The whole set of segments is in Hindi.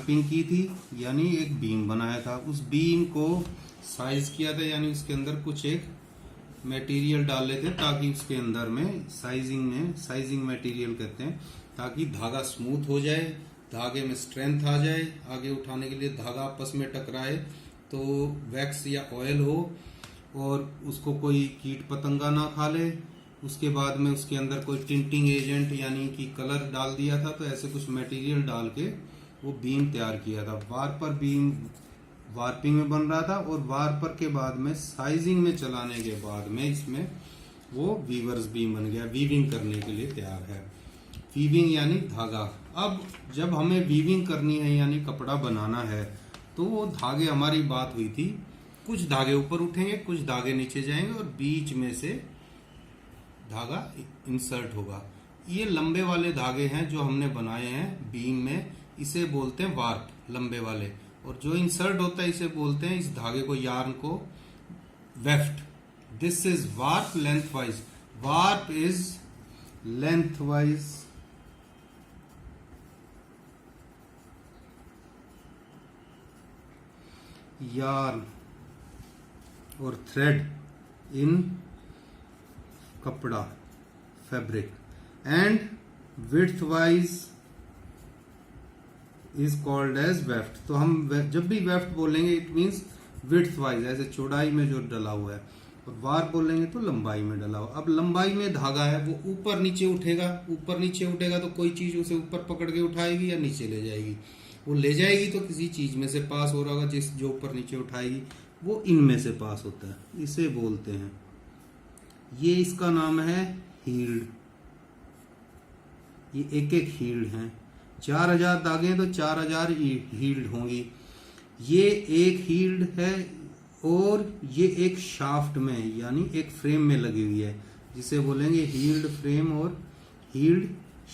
वार्पिंग की थी, यानी एक बीम बनाया था। उस बीम को साइज किया था, यानी उसके अंदर कुछ एक मटेरियल डाले थे ताकि उसके अंदर में साइजिंग मटेरियल कहते हैं, ताकि धागा स्मूथ हो जाए, धागे में स्ट्रेंथ आ जाए, आगे उठाने के लिए धागा आपस में टकराए तो वैक्स या ऑयल हो और उसको कोई कीट पतंगा ना खा ले। उसके बाद में उसके अंदर कोई टिंटिंग एजेंट यानी कि कलर डाल दिया था, तो ऐसे कुछ मटेरियल डाल के वो बीम तैयार किया था। वार्पर बीम वार्पिंग में बन रहा था और वार्पर के बाद में साइजिंग में चलाने के बाद में इसमें वो वीवर्स बीम बन गया, वीविंग करने के लिए तैयार है। वीविंग यानी धागा। अब जब हमें वीविंग करनी है यानी कपड़ा बनाना है, तो वो धागे हमारी बात हुई थी, कुछ धागे ऊपर उठेंगे, कुछ धागे नीचे जाएंगे और बीच में से धागा इंसर्ट होगा। ये लंबे वाले धागे हैं जो हमने बनाए हैं बीम में, इसे बोलते हैं वार्प, लंबे वाले। और जो इंसर्ट होता है इसे बोलते हैं, इस धागे को, यार्न को, weft. This is warp lengthwise. Warp is lengthwise yarn or thread in कपड़ा, fabric, and width wise is called as weft। तो हम जब भी वेफ्ट बोलेंगे इट मीन्स width wise, ऐसे चौड़ाई में जो डला हुआ है, और वार बोलेंगे तो लंबाई में डला हुआ। अब लंबाई में धागा है वो ऊपर नीचे उठेगा, ऊपर नीचे उठेगा तो कोई चीज उसे ऊपर पकड़ के उठाएगी या नीचे ले जाएगी। वो ले जाएगी तो किसी चीज में से पास हो रहा होगा, जिस जो ऊपर नीचे उठाएगी वो इनमें से पास होता है, इसे बोलते हैं, ये इसका नाम है हील्ड। ये एक एक हील्ड है, 4000 धागे हैं तो 4000 हील्ड होंगी। ये एक हील्ड है और ये एक शाफ्ट में यानी एक फ्रेम में लगी हुई है, जिसे बोलेंगे हील्ड फ्रेम और हील्ड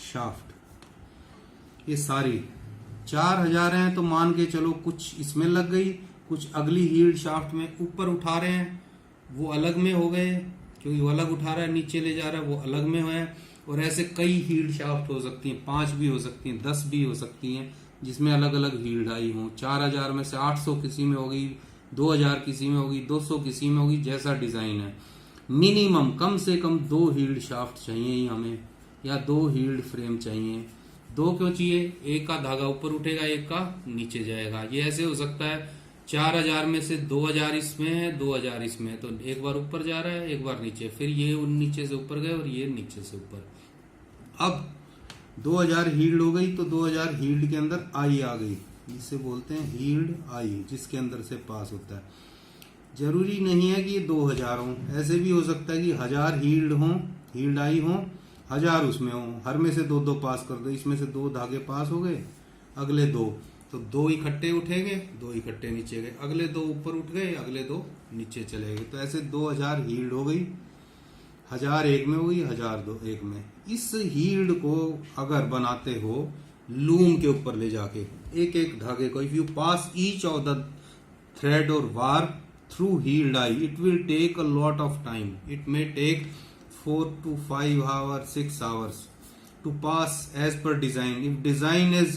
शाफ्ट। ये सारी 4000 हैं तो मान के चलो कुछ इसमें लग गई, कुछ अगली हील्ड शाफ्ट में ऊपर उठा रहे हैं, वो अलग में हो गए, क्योंकि वो अलग उठा रहा है, नीचे ले जा रहा है, वो अलग में है। और ऐसे कई हील्ड शाफ्ट हो सकती हैं, 5 भी हो सकती हैं, 10 भी हो सकती हैं, जिसमें अलग अलग हील्ड आई हो। 4000 में से 800 किसी में होगी, 2000 किसी में होगी, 200 किसी में होगी, जैसा डिजाइन है। मिनिमम कम से कम 2 हील्ड शाफ्ट चाहिए ही हमें, या 2 हील्ड फ्रेम चाहिए। 2 क्यों चाहिए? एक का धागा ऊपर उठेगा, एक का नीचे जाएगा। ये ऐसे हो सकता है 4000 में से 2000 इसमें है, 2000 इसमें है, तो एक बार ऊपर जा रहा है, एक बार नीचे, फिर ये नीचे से ऊपर गए और ये नीचे से ऊपर। अब 2000 हील्ड हो गई तो 2000 हील्ड के अंदर आई आ गई, इसे बोलते हैं हील्ड आई, जिसके अंदर से पास होता है। जरूरी नहीं है कि ये 2000 हो, ऐसे भी हो सकता है कि 1000 हील्ड हो, हील्ड आई हो, 1000 उसमें हो, हर में से 2-2 पास कर दो, इसमें से 2 धागे पास हो गए, अगले 2 तो 2 इकट्ठे उठेंगे, 2 इकट्ठे नीचे गए, अगले 2 ऊपर उठ गए, अगले 2 नीचे चले गए, तो ऐसे 2000 हील्ड हो गई। 1000 एक में हुई, 1000 दो एक में। इस हील्ड को अगर बनाते हो लूम के ऊपर ले जाके, एक एक धागे को, if you pass each of the thread और warp through heald eye, it will take a lot of time. It may take 4 to 5 hours, 6 hours to pass as per design. If design is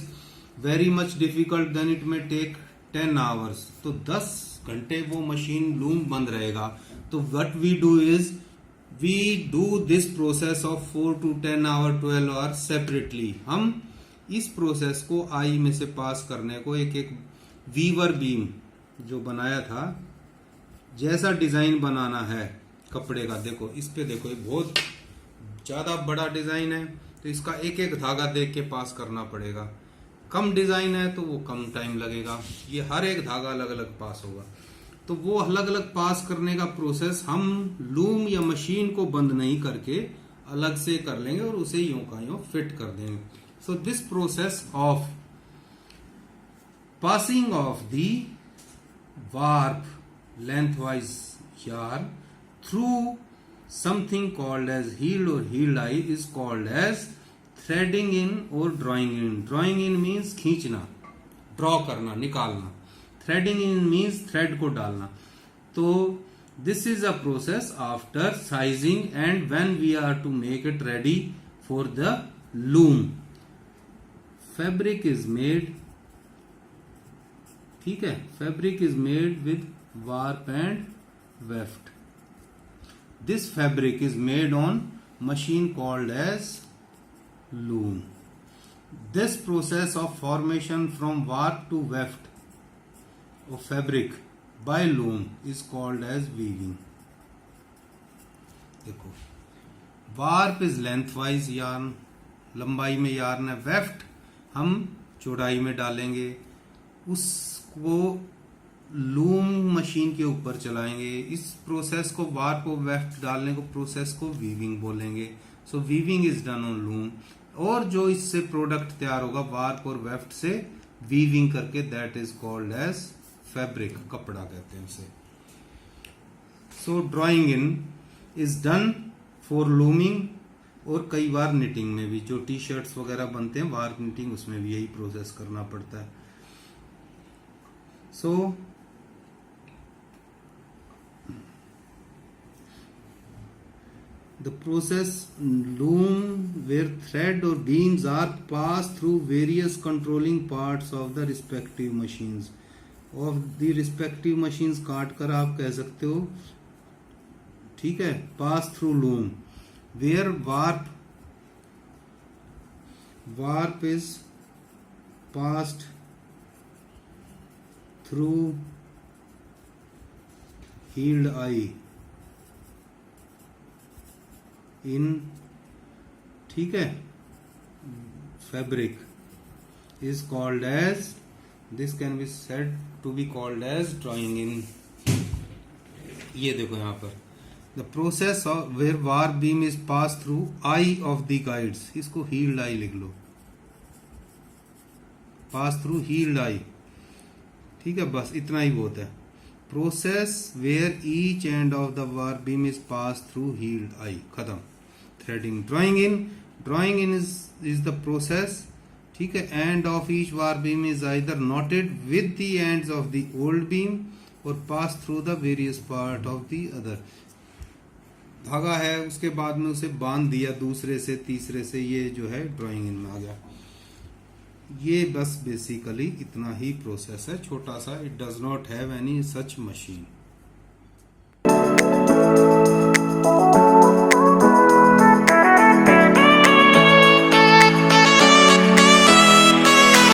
very much difficult, then it may take 10 hours. तो 10 घंटे वो मशीन लूम बंद रहेगा। तो what we do is we do this process of 4 to 10 hour, 12 hours separately. हम इस प्रोसेस को आई में से पास करने को एक एक वीवर बीम जो बनाया था, जैसा डिजाइन बनाना है कपड़े का, देखो इस पे देखो, ये बहुत ज्यादा बड़ा डिजाइन है तो इसका एक एक धागा देख के पास करना पड़ेगा। कम डिजाइन है तो वो कम टाइम लगेगा, ये हर एक धागा अलग अलग पास होगा। तो वो अलग अलग पास करने का प्रोसेस हम लूम या मशीन को बंद नहीं करके अलग से कर लेंगे और उसे यूं का यूं फिट कर देंगे। So this process of passing of the warp lengthwise yarn through something called as heel or heel eye is called as threading in or drawing in. Drawing in means खींचना, draw करना, निकालना। Threading in means thread को डालना। तो this is a process after sizing and when we are to make it ready for the loom. Fabric is made ठीक है, fabric is made with warp and weft. This fabric is made on machine called as loom. This process of formation from warp to weft of fabric by loom is called as weaving. देखो, warp is length wise yarn, लंबाई में यार्न है. वेफ्ट हम चौड़ाई में डालेंगे, उसको लूम मशीन के ऊपर चलाएंगे. इस प्रोसेस को, वार्प और वेफ्ट डालने को प्रोसेस को वीविंग बोलेंगे. So weaving is done on loom. और जो इससे प्रोडक्ट तैयार होगा वार्प और वेफ्ट से वीविंग करके, that is called as fabric, कपड़ा कहते हैं उसे. So drawing in is done for looming, और कई बार निटिंग में भी, जो टी शर्ट्स वगैरह बनते हैं वार्प निटिंग, उसमें भी यही प्रोसेस करना पड़ता है. सो the process loom where thread or beams are passed through various controlling parts of the respective machines. of the respective machines काट कर आप कह सकते हो, ठीक है. pass through loom where warp is passed through heeled eye in, ठीक है, fabric is called as, this can be said to be called as drawing in. ये देखो यहाँ पर the process of where warp beam is passed through eye of the guides, इसको heeled eye लिख लो, pass through heeled eye, ठीक है. बस इतना ही बहुत है. Process where each end of the warp beam is pass through heald eye, खत्म. Threading. Drawing in is the process, ठीक है. End of each warp beam is either knotted with the ends of the old beam और pass through the various part of the other. धागा है, उसके बाद में उसे बांध दिया दूसरे से तीसरे से, ये जो है ड्राइंग इन में आ गया. ये बस बेसिकली इतना ही प्रोसेस है, छोटा सा. It does not have any such machine.